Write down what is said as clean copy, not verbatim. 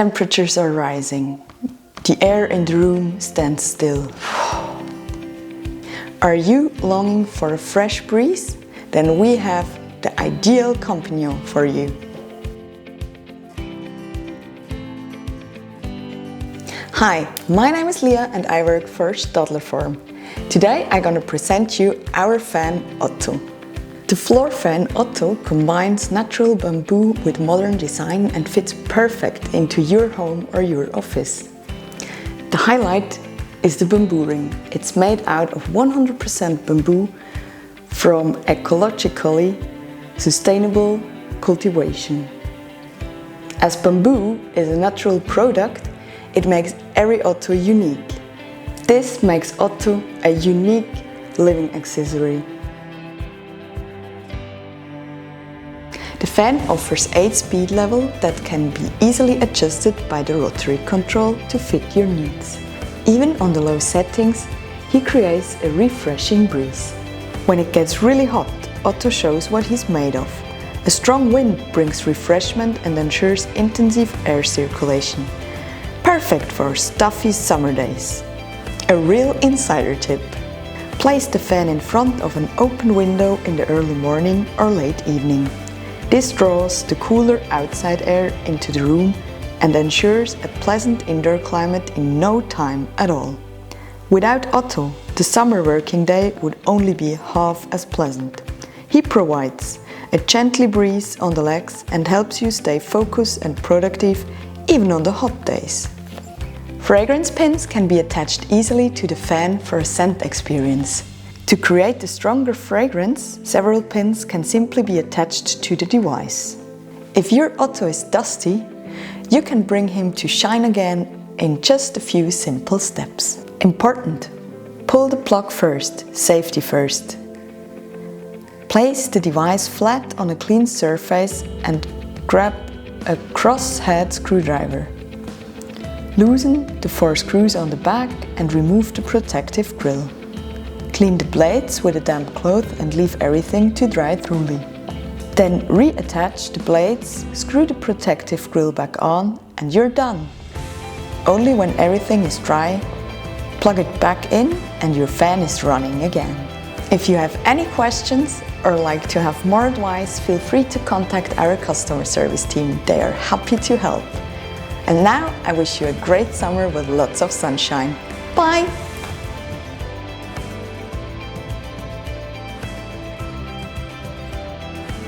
Temperatures are rising. The air in the room stands still. Are you longing for a fresh breeze? Then we have the ideal companion for you. Hi, my name is Leah and I work for Stadler Form. Today I'm gonna present you our fan Otto. The floor fan Otto combines natural bamboo with modern design and fits perfect into your home or your office. The highlight is the bamboo ring. It's made out of 100% bamboo from ecologically sustainable cultivation. As bamboo is a natural product, it makes every Otto unique. This makes Otto a unique living accessory. The fan offers 8 speed levels that can be easily adjusted by the rotary control to fit your needs. Even on the low settings, he creates a refreshing breeze. When it gets really hot, Otto shows what he's made of. A strong wind brings refreshment and ensures intensive air circulation. Perfect for stuffy summer days. A real insider tip. Place the fan in front of an open window in the early morning or late evening. This draws the cooler outside air into the room and ensures a pleasant indoor climate in no time at all. Without Otto, the summer working day would only be half as pleasant. He provides a gentle breeze on the legs and helps you stay focused and productive even on the hot days. Fragrance pins can be attached easily to the fan for a scent experience. To create a stronger fragrance, several pins can simply be attached to the device. If your Otto is dusty, you can bring him to shine again in just a few simple steps. Important: pull the plug first, safety first. Place the device flat on a clean surface and grab a crosshead screwdriver. Loosen the 4 screws on the back and remove the protective grill. Clean the blades with a damp cloth and leave everything to dry thoroughly. Then reattach the blades, screw the protective grill back on and you're done. Only when everything is dry, plug it back in and your fan is running again. If you have any questions or like to have more advice, feel free to contact our customer service team. They are happy to help. And now I wish you a great summer with lots of sunshine. Bye!